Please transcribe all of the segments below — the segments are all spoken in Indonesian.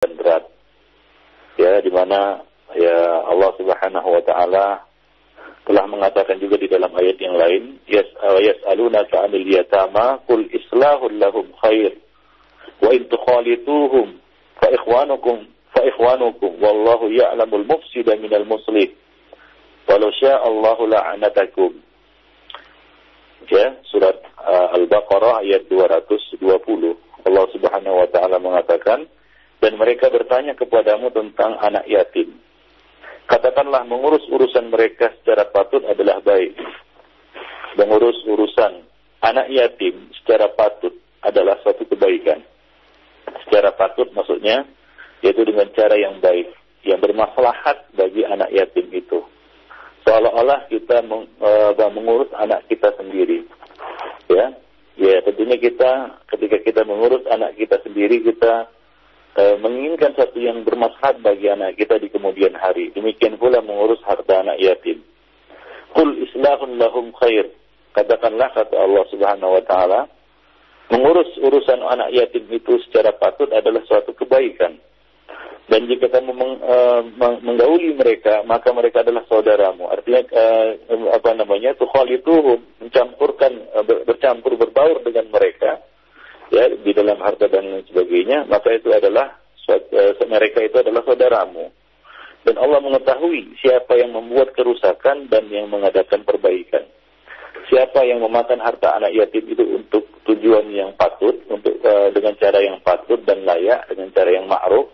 dan berat. Ya, di mana ya Allah Subhanahu wa taala telah mengatakan juga di dalam ayat yang lain, yas'alunaka 'anil yatama qul islahul lahum khair wa in tukhalituhum fa ikhwanukum wallahu ya'lamul mufsida minal muslih walau syaa Allahu la'anatakum. Ya, surat Al-Baqarah ayat 220. Allah Subhanahu wa taala mengatakan, dan mereka bertanya kepadamu tentang anak yatim. Katakanlah, mengurus urusan mereka secara patut adalah baik. Mengurus urusan anak yatim secara patut adalah suatu kebaikan. Secara patut maksudnya yaitu dengan cara yang baik, yang bermaslahat bagi anak yatim itu. Seolah-olah kita mengurus anak kita sendiri. Ya, tentunya kita ketika kita mengurus anak kita sendiri, kita menginginkan sesuatu yang bermaslahat bagi anak kita di kemudian hari. Demikian pula mengurus harta anak yatim. Qul islahun lahum khair. Katakanlah, kata Allah Subhanahu wa taala, mengurus urusan anak yatim itu secara patut adalah suatu kebaikan. Dan jika kamu menggauli mereka, maka mereka adalah saudaramu. Artinya tukhalituhum, berbaur dengan mereka, ya, di dalam harta dan lain sebagainya, maka itu adalah mereka itu adalah saudaramu. Dan Allah mengetahui siapa yang membuat kerusakan dan yang mengadakan perbaikan. Siapa yang memakan harta anak yatim itu untuk tujuan yang patut, untuk dengan cara yang patut dan layak, dengan cara yang ma'ruf,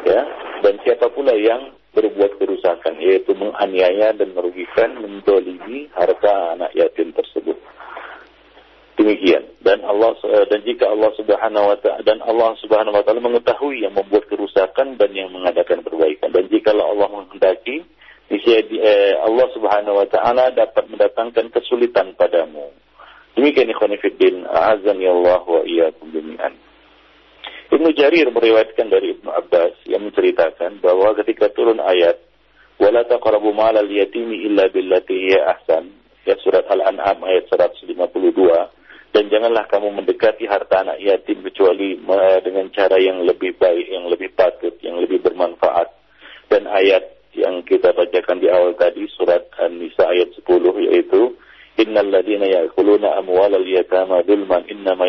ya. Dan siapa pula yang berbuat kerusakan, yaitu menganiaya dan merugikan, menzalimi harta anak yatim tersebut. Demikian. Dan jika Allah Subhanahu wa taala mengetahui yang membuat kerusakan dan yang mengadakan perbaikan, dan jika Allah menghendaki, Allah Subhanahu wa taala dapat mendatangkan kesulitan padamu. Demikian ikhwan fillah, a'azzani Allah wa iyyakum jami'an. Ibnu Jarir meriwayatkan dari Ibnu Abbas yang menceritakan bahwa ketika turun ayat wala taqrabu malal yatimi illa billati hiya ahsan, ya, surat Al-An'am ayat 152, dan janganlah kamu mendekati harta anak yatim kecuali dengan cara yang lebih baik, yang lebih patut, yang lebih bermanfaat. Dan ayat yang kita bacakan di awal tadi, surat An-Nisa ayat 10, yaitu innal ladzina ya'kuluna amwalal yatama dzulman innama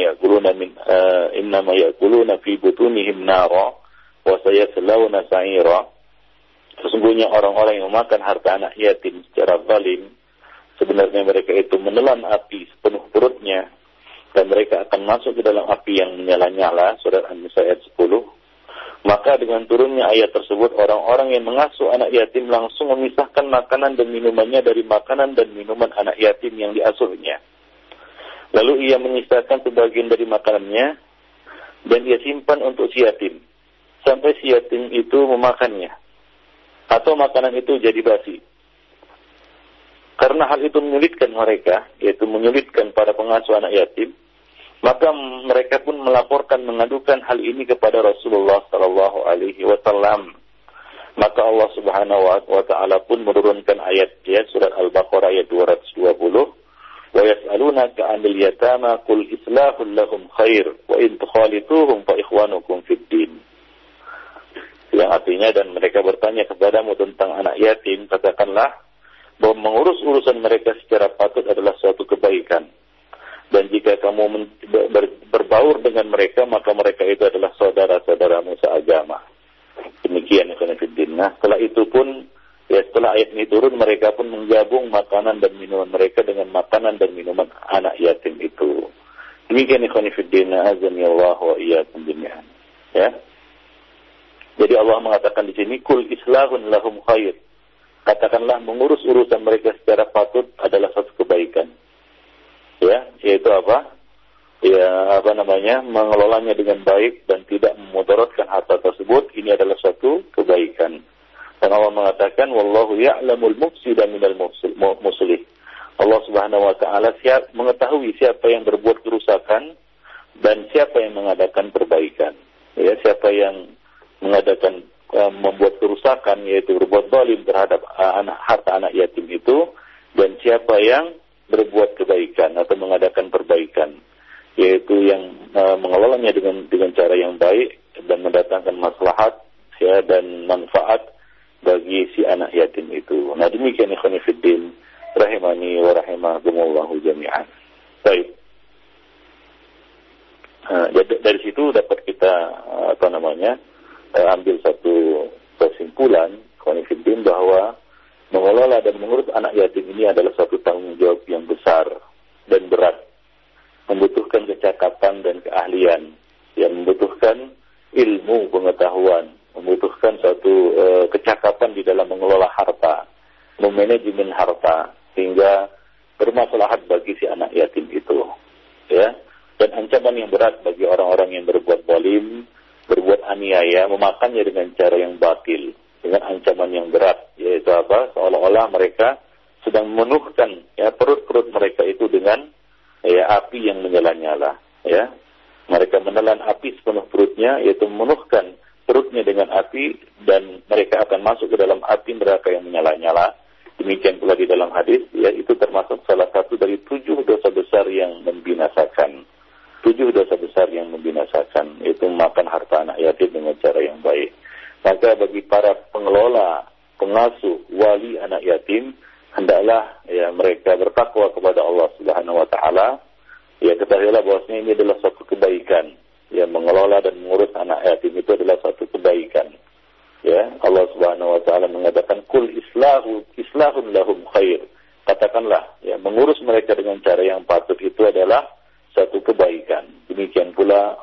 ya'kuluna fi butunihim nara wa sayaslawna sa'ira. Sesungguhnya orang-orang yang memakan harta anak yatim secara zalim, sebenarnya mereka itu menelan api sepenuh perutnya, dan mereka akan masuk ke dalam api yang menyala-nyala, surat An-Nisa ayat 10. Maka dengan turunnya ayat tersebut, orang-orang yang mengasuh anak yatim langsung memisahkan makanan dan minumannya dari makanan dan minuman anak yatim yang diasuhnya. Lalu ia menyisakan sebagian dari makanannya dan ia simpan untuk si yatim, sampai si yatim itu memakannya, atau makanan itu jadi basi. Karena hal itu menyulitkan mereka, yaitu menyulitkan para pengasuh anak yatim, maka mereka pun melaporkan, mengadukan hal ini kepada Rasulullah sallallahu alaihi wasallam. Maka Allah Subhanahu wa taala pun menurunkan ayat surat Al-Baqarah ayat 220, wa yas'alunaka 'anil yatama qul islahul lahum khair wa in tukhalituhum fa ikhwanukum fid din. Yang artinya, dan mereka bertanya kepadamu tentang anak yatim, katakanlah bahwa mengurus urusan mereka secara patut adalah suatu kebaikan. Dan jika kamu berbaur dengan mereka, maka mereka itu adalah saudara-saudaramu seagama. Demikian ikhwan fillah. Setelah itu pun, setelah ayat ini turun, mereka pun menggabung makanan dan minuman mereka dengan makanan dan minuman anak yatim itu. Demikian ikhwan fillah, azani Allah wa iyyakum jami'an. Ya. Jadi Allah mengatakan di sini, kul islahun lahum khair. Katakanlah mengurus urusan mereka secara patut adalah satu kebaikan. Ya, yaitu apa? Ya, mengelolanya dengan baik dan tidak memudaratkan harta tersebut, ini adalah suatu kebaikan. Dan Allah mengatakan wallahu ya'lamul mufsida minal muslih. Allah Subhanahu wa taala mengetahui siapa yang berbuat kerusakan dan siapa yang mengadakan perbaikan. Ya, siapa yang mengadakan membuat kerusakan, yaitu berbuat zalim terhadap harta anak yatim itu, dan siapa yang berbuat kebaikan atau mengadakan perbaikan, yaitu yang mengelolanya dengan cara yang baik, dan mendatangkan maslahat ya dan manfaat bagi si anak yatim itu. Nah, demikian ikhwan fillah rahimani wa rahimakumullah jami'an. Baik. Dari situ dapat kita ambil satu kesimpulan ikhwan fillah bahwa mengelola dan mengurus anak yatim ini adalah satu tanggung jawab yang besar dan berat, membutuhkan kecakapan dan keahlian, yang membutuhkan ilmu pengetahuan, membutuhkan suatu kecakapan di dalam mengelola harta, memanajemen harta sehingga bermaslahat bagi si anak yatim itu, ya. Dan ancaman yang berat bagi orang-orang yang berbuat zalim, berbuat aniaya, memakannya dengan cara yang batil, dengan ancaman yang berat, yaitu apa? Seolah-olah mereka sedang memenuhkan ya perut-perut mereka itu dengan ya api yang menyala-nyala, ya. Mereka menelan api sepenuh perutnya, yaitu memenuhkan perutnya dengan api, dan mereka akan masuk ke dalam api neraka yang menyala-nyala. Demikian pula di dalam hadis, ya, itu termasuk salah satu dari 7 dosa besar yang membinasakan. 7 dosa besar yang membinasakan, yaitu memakan harta anak yatim dengan cara yang baik. Maka bagi para pengelola, pengasuh, wali anak yatim, hendaklah ya mereka bertakwa kepada Allah Subhanahu wa taala. Ya, ketahuilah bahwasanya ini adalah suatu kebaikan. Ya, mengelola dan mengurus anak yatim itu adalah suatu kebaikan. Ya, Allah Subhanahu wa taala mengatakan kul islahun lahum khair. Katakanlah, ya, mengurus mereka dengan cara yang patut itu adalah satu kebaikan. Demikian pula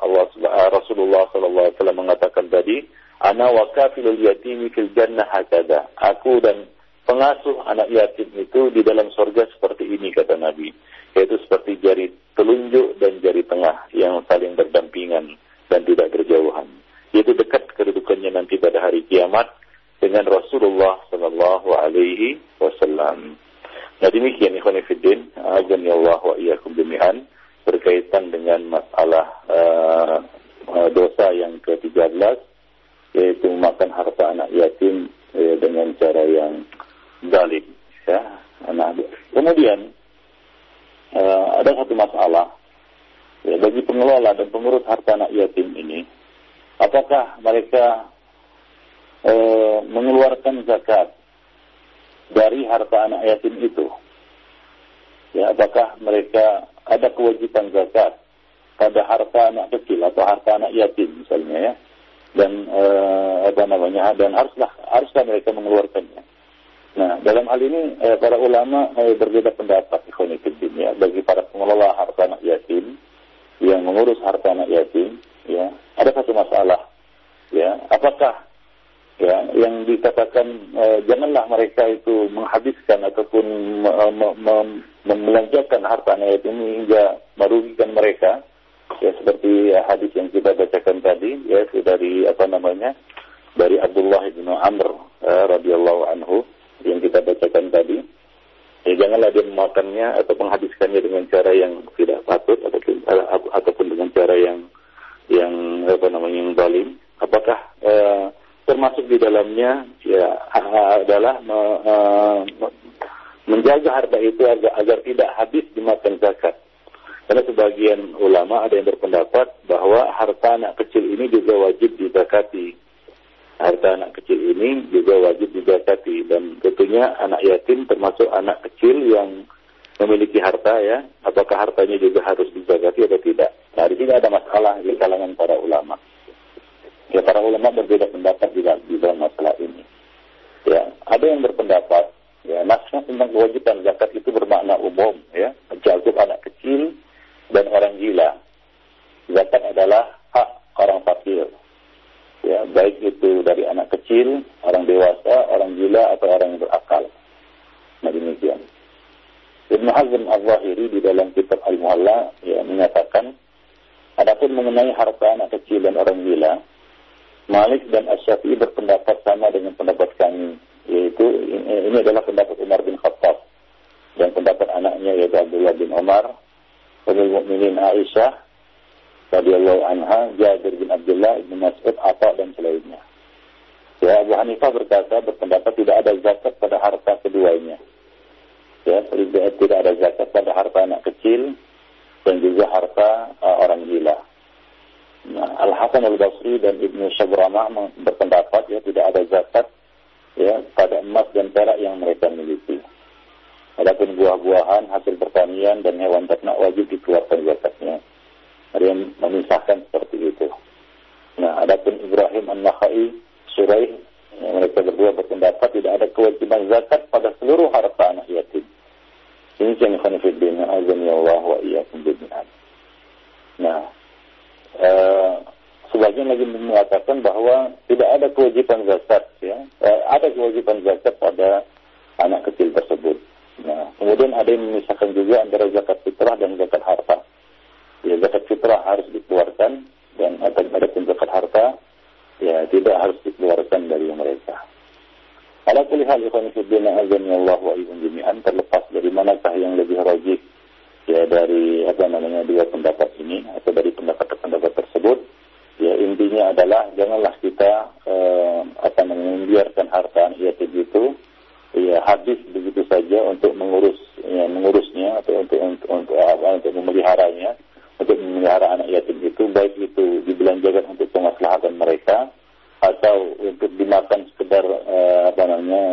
Rasulullah sallallahu alaihi wasallam mengatakan tadi, ana wa kafilul yatimi fil jannah hakada. Aku dan pengasuh anak yatim itu di dalam surga seperti ini, kata Nabi, yaitu seperti jari telunjuk dan jari tengah yang saling berdampingan dan tidak berjauhan. Yaitu dekat kedudukannya nanti pada hari kiamat dengan Rasulullah sallallahu alaihi wasallam. Nah, demikian ikhwan fillah, azanillahu wa iyyakum jami'an, berkaitan dengan masalah dosa yang ke-13, yaitu memakan harta anak yatim dengan cara yang zalim, ya. Nah, kemudian ada satu masalah, ya, bagi pengelola dan pengurus harta anak yatim ini, apakah mereka mengeluarkan zakat dari harta anak yatim itu? Ya, apakah mereka ada kewajiban zakat pada harta anak kecil atau harta anak yatim misalnya, ya, dan dan haruslah mereka mengeluarkannya. Nah, dalam hal ini para ulama berbeda pendapat ikhwan fillah, ya. Bagi para pengelola harta anak yatim yang mengurus harta anak yatim, ya, ada satu masalah, ya, apakah ya yang dikatakan janganlah mereka itu menghabiskan ataupun membelanjakan harta anak yatim hingga merugikan mereka, ya, seperti hadis yang kita bacakan tadi, ya, dari dari Abdullah bin Amr radhiyallahu anhu yang kita bacakan tadi. Ya, janganlah dia memakannya atau menghabiskannya dengan cara yang tidak patut ataupun dengan cara yang zalim. Apakah termasuk di dalamnya, ya, adalah menjaga harta itu agar tidak habis dimakan zakat. Karena sebagian ulama ada yang berpendapat bahwa harta anak kecil ini juga wajib dizakati. Harta anak kecil ini juga wajib dizakati, dan tentunya anak yatim termasuk anak kecil yang memiliki harta, ya. Apakah hartanya juga harus dizakati atau tidak? Nah, di sini ada masalah di kalangan para ulama. Ya, para ulama berbeda pendapat di dalam masalah ini. Ya, ada yang berpendapat, ya, naskah tentang kewajiban zakat itu bermakna umum, ya, mencakup anak kecil dan orang gila. Zakat adalah hak orang fakir, ya, baik itu dari anak kecil, orang dewasa, orang gila, atau orang yang berakal. Nah, demikian. Ibnu Hazm Al-Zahiri di dalam kitab Al-Muhalla, ya, menyatakan, adapun mengenai harta anak kecil dan orang gila, Malik dan Asy-Syafi'i berpendapat sama dengan pendapat kami, yaitu ini adalah pendapat Umar bin Khattab dan pendapat anaknya yaitu Abdullah bin Umar, Ummul Mukminin Aisyah radhiyallahu anha, Jabir bin Abdullah, Ibnu Mas'ud, Atha dan selainnya. Ya, Abu Hanifah berpendapat tidak ada zakat pada harta keduanya. Ya, tidak ada zakat pada harta anak kecil dan juga harta orang gila. Nah, Al-Hasan Al-Basri dan Ibnu Syabramah berpendapat ya tidak ada zakat ya pada emas dan perak yang mereka miliki. Adapun buah-buahan, hasil pertanian dan hewan ternak wajib dikeluarkan zakatnya. Ada yang memisahkan seperti itu. Nah, adapun Ibrahim An-Nakhai, Suraih, mereka berdua berpendapat tidak ada kewajiban zakat pada seluruh harta anak yatim. Ini yang khonifuddin, azani Allah wa iyyakum jami'an. Nah, sebagian lagi mengatakan bahwa tidak ada kewajiban zakat, ya. Ada kewajiban zakat pada anak kecil tersebut. Nah, kemudian ada yang memisahkan juga antara zakat fitrah dan zakat harta. Ya, zakat fitrah harus dikeluarkan dan ada pun zakat harta ya tidak harus dikeluarkan dari mereka. Ala kulli hal ikhwan fillah azani Allah wa iyyakum jami'an, terlepas dari manakah yang lebih rajih ya dari dua pendapat ini atau dari pendapat-pendapat tersebut, ya intinya adalah janganlah kita membiarkan harta yatim itu ya habis begitu saja untuk mengurusnya atau untuk memeliharanya, untuk memelihara anak yatim itu, baik itu dibelanjakan untuk kemaslahatan mereka atau untuk dimakan sekedar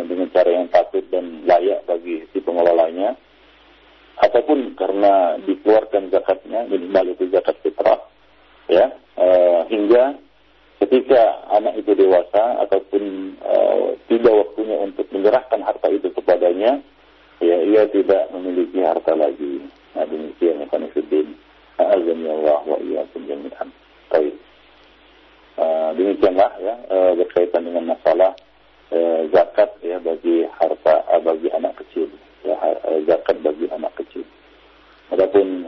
dengan cara yang patut dan layak bagi si pengelolanya, ataupun karena dikeluarkan zakatnya, minimal itu zakat fitrah ya, hingga ketika anak itu dewasa ataupun tiba waktunya untuk menyerahkan harta itu kepadanya, ya ia tidak memiliki harta lagi. Nah, demikian ya khonifuddin, azani Allah wa iyyakum jami'an. Baik. Demikianlah ya berkaitan dengan masalah zakat ya bagi harta bagi anak kecil, ya, zakat bagi anak kecil. Adapun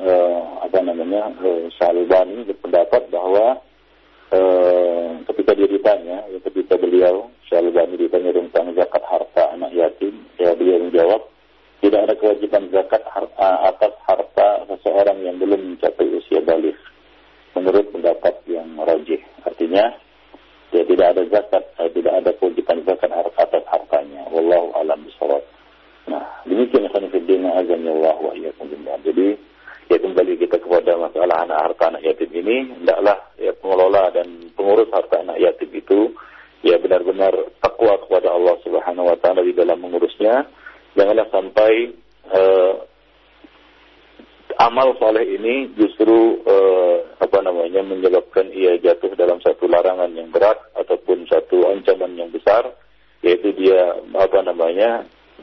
Syalbani berpendapat bahwa ketika dia ditanya, ya, ketika beliau Syalbani ditanya tentang zakat harta anak yatim, ya beliau menjawab tidak ada kewajiban zakat atas harta seseorang yang belum mencapai usia baligh, menurut pendapat yang rajih. Artinya ya tidak ada zakat, tidak ada kewajiban zakat atas hartanya. Wallahu a'lam bishawab. Nah, demikian khonifuddin azani Allah wa iyyakum jami'an. Jadi ya kembali kita kepada masalah harta anak yatim ini, hendaklah ya pengelola dan pengurus harta anak yatim itu ya benar-benar takwa kepada Allah Subhanahu wa taala di dalam mengurusnya. Janganlah sampai amal soleh ini justru menyebabkan ia jatuh dalam satu larangan yang berat ataupun satu ancaman yang besar, yaitu dia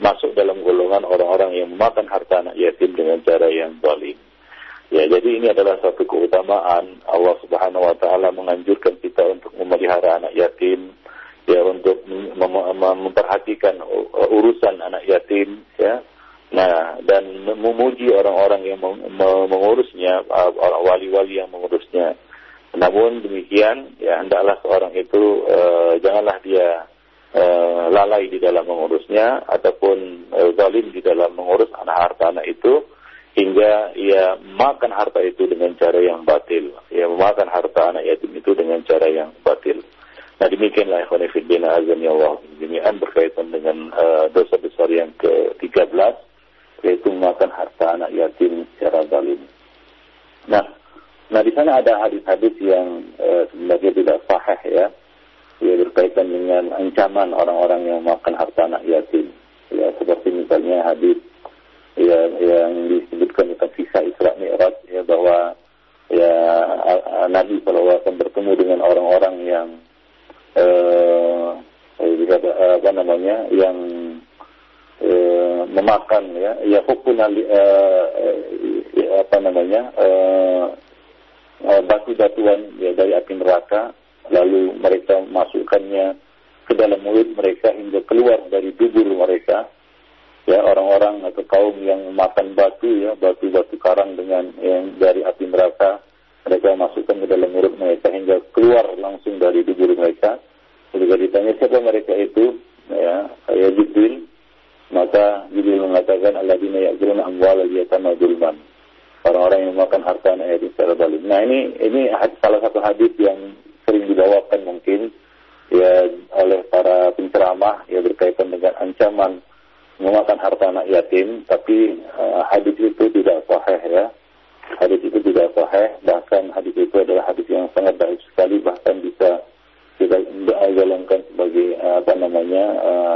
masuk dalam golongan orang-orang yang memakan harta anak yatim dengan cara yang zalim. Ya, jadi ini adalah satu keutamaan Allah Subhanahu wa taala menganjurkan kita untuk memelihara anak yatim, ya, untuk memperhatikan urusan anak yatim, ya. Nah, dan memuji orang-orang yang mengurusnya, orang wali-wali yang mengurusnya. Namun demikian, ya hendaklah seorang itu janganlah dia lalai di dalam mengurusnya ataupun zalim di dalam mengurus harta anak itu hingga ia makan harta itu dengan cara yang batil, ya memakan harta anak yatim itu dengan cara yang batil. Nah, demikianlah ikhwan fillah azani Allah jami'an berkaitan dengan dosa besar yang ke-13, yaitu memakan harta anak yatim secara zalim. Nah di sana ada hadis-hadis yang sebenarnya tidak sahih ya berkaitan dengan ancaman orang-orang yang memakan harta anak yatim. Ya, seperti misalnya hadis yang disebutkan tentang kisah Isra Mi'raj, ya, bahwa ya Nabi SAW bertemu dengan orang-orang yang yang memakan batu-batuan ya dari api neraka, lalu mereka masukkannya ke dalam mulut mereka hingga keluar dari dubur mereka. Ya, orang-orang atau kaum yang memakan batu karang dengan yang dari api neraka, mereka masukkan ke dalam mulut mereka hingga keluar langsung dari dubur mereka. Ketika ditanya siapa mereka itu, ya Jibril, maka Jibril mengatakan alladzina ya'kuluna amwalal yatama dzulman, orang-orang yang memakan harta anak yatim secara zalim. Nah, ini salah satu hadis yang sering dibawakan mungkin ya oleh para penceramah ya berkaitan dengan ancaman memakan harta anak yatim, tapi hadis itu tidak sahih ya. Hadis itu tidak sahih, bahkan hadis itu adalah hadis yang sangat baik sekali, bahkan bisa kita golongkan sebagai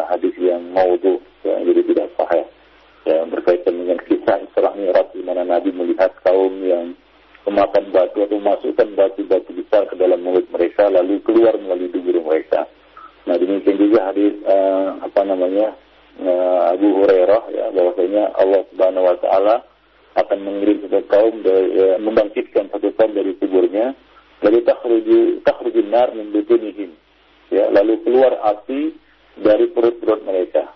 hadis yang maudhu, ya, jadi tidak sahih. Ya, berkaitan dengan kisah Isra Mi'raj di mana Nabi melihat kaum yang memakan batu atau memasukkan batu-batu besar ke dalam mulut mereka lalu keluar melalui dubur mereka. Nah, demikian juga hadis Abu Hurairah, ya, bahwasanya Allah Subhanahu wa taala akan mengirim satu kaum membangkitkan satu kaum dari kuburnya, lalu takhrujun nar min butunihim, ya, lalu keluar api dari perut-perut mereka.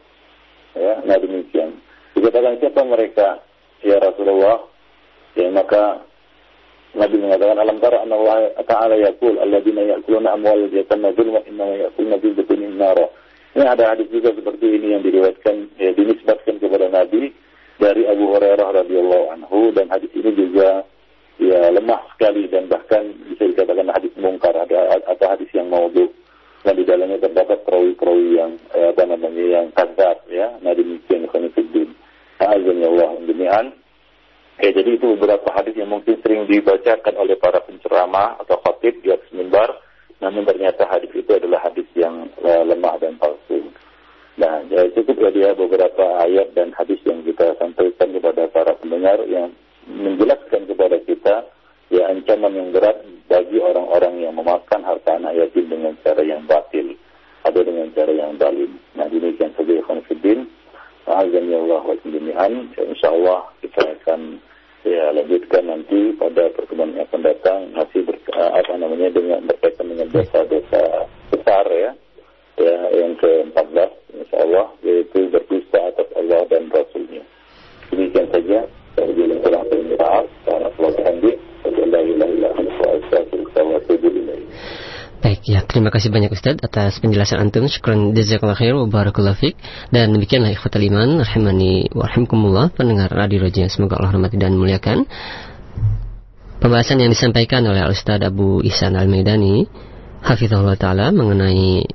Ya, nah demikian. Dikatakan siapa mereka? Ya Rasulullah. Ya, maka Nabi mengatakan alam tara anna Allah ta'ala yaqul alladziina ya'kuluna amwal yatama dzulman innama ya'kuluna fi butunihim nara. Ini ada hadis juga seperti ini yang diriwayatkan, ya, dinisbatkan kepada Nabi dari Abu Hurairah radhiyallahu anhu, dan hadis ini juga ya lemah sekali dan bahkan bisa dikatakan hadis mungkar atau hadis yang maudhu. Dan di dalamnya terdapat perawi-perawi yang yang kadzab, ya. Nah demikian khonifuddin. Azan ya Allah demikian. Jadi itu beberapa hadis yang mungkin sering dibacakan oleh para penceramah atau khatib di atas mimbar, namun ternyata hadis itu adalah hadis yang lemah dan palsu. Nah, ya, cukup ya dia beberapa ayat dan hadis yang kita sampaikan kepada para pendengar yang menjelaskan kepada kita ya ancaman yang berat bagi orang-orang yang memakan harta anak yatim dengan cara yang batil atau dengan cara yang zalim. Nah, demikian saja ikhwan fillah. Azan ya Allah wa jami'an. Insyaallah kita akan lanjutkan nanti pada pertemuan yang akan datang masih dengan berkaitan dengan dosa-dosa besar, ya yang ke-14 insyaallah, yaitu berdusta atas Allah dan Rasulnya. Demikian saja. Baik, ya, terima kasih banyak Ustaz atas penjelasan antum. Syukran jazakallahu khair wa barakallahu fik. Dan demikianlah ikhwatal iman rahimani wa rahimakumullah, pendengar Radio Roja, semoga Allah rahmati dan muliakan. Pembahasan yang disampaikan oleh Ustaz Abu Ihsan Al-Maidani hafizahullah taala mengenai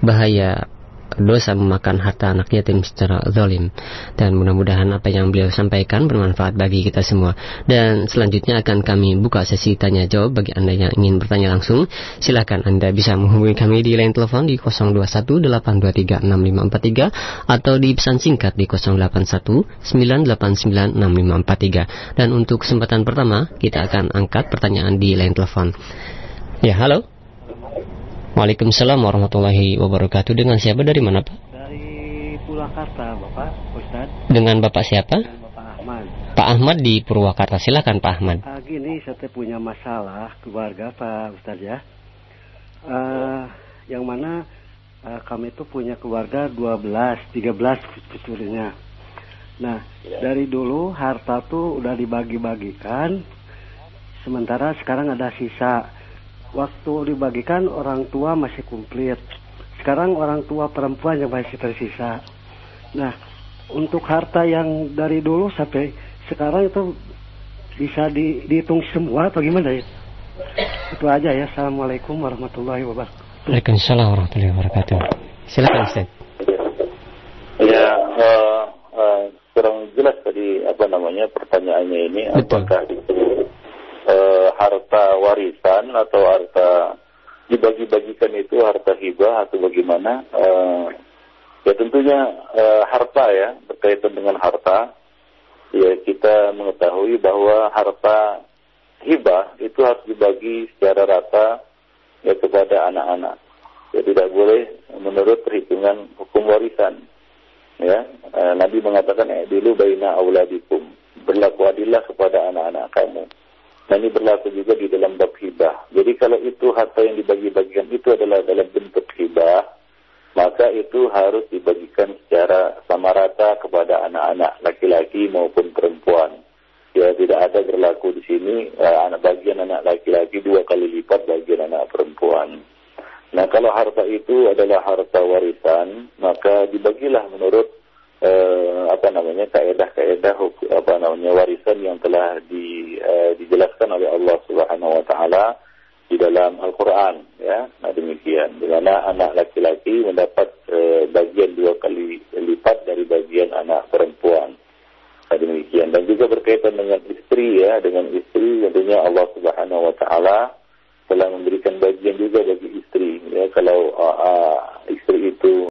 bahaya dosa memakan harta anak yatim secara zalim, dan mudah-mudahan apa yang beliau sampaikan bermanfaat bagi kita semua. Dan selanjutnya akan kami buka sesi tanya jawab bagi Anda yang ingin bertanya langsung. Silakan Anda bisa menghubungi kami di line telepon di 0218236543 atau di pesan singkat di 0819896543. Dan untuk kesempatan pertama kita akan angkat pertanyaan di line telepon. Ya, halo. Waalaikumsalam warahmatullahi wabarakatuh. Dengan siapa, dari mana Pak? Dari Purwakarta, Bapak Ustaz. Dengan Bapak siapa? Dengan Bapak Ahmad. Pak Ahmad di Purwakarta, silakan Pak Ahmad. Gini, saya punya masalah keluarga Pak Ustaz, ya. Yang mana kami itu punya keluarga 13 sebetulnya. Nah, dari dulu harta tuh udah dibagi-bagikan, sementara sekarang ada sisa. Waktu dibagikan orang tua masih komplit. Sekarang orang tua perempuan yang masih tersisa. Nah, untuk harta yang dari dulu sampai sekarang itu bisa dihitung semua atau gimana ya? Itu aja ya. Assalamualaikum warahmatullahi wabarakatuh. Waalaikumsalam warahmatullahi wabarakatuh. Silakan Ustaz. Ya, kurang jelas tadi pertanyaannya ini. Betul. Apakah itu harta warisan atau harta dibagi-bagikan itu harta hibah atau bagaimana? Ya tentunya harta, ya, berkaitan dengan harta, ya kita mengetahui bahwa harta hibah itu harus dibagi secara rata ya kepada anak-anak. Ya tidak boleh menurut perhitungan hukum warisan. Ya, Nabi mengatakan dulu baina auladikum, berlaku adillah kepada anak-anak kamu. Nah, ini berlaku juga di dalam bab hibah. Jadi kalau itu harta yang dibagi-bagikan itu adalah dalam bentuk hibah, maka itu harus dibagikan secara sama rata kepada anak-anak laki-laki maupun perempuan. Ya, tidak ada berlaku di sini bagian anak laki-laki 2 kali lipat bagian anak perempuan. Nah, kalau harta itu adalah harta warisan, maka dibagilah menurut kaedah-kaedah warisan yang telah dijelaskan oleh Allah Subhanahu wa taala di dalam Al-Qur'an, ya. Nah, demikian. Di mana anak laki-laki mendapat bagian 2 kali lipat dari bagian anak perempuan. Nah, demikian. Dan juga berkaitan berkaitan dengan istri ya, dengan istri tentunya Allah Subhanahu wa taala telah memberikan bagian juga bagi istri ya. Kalau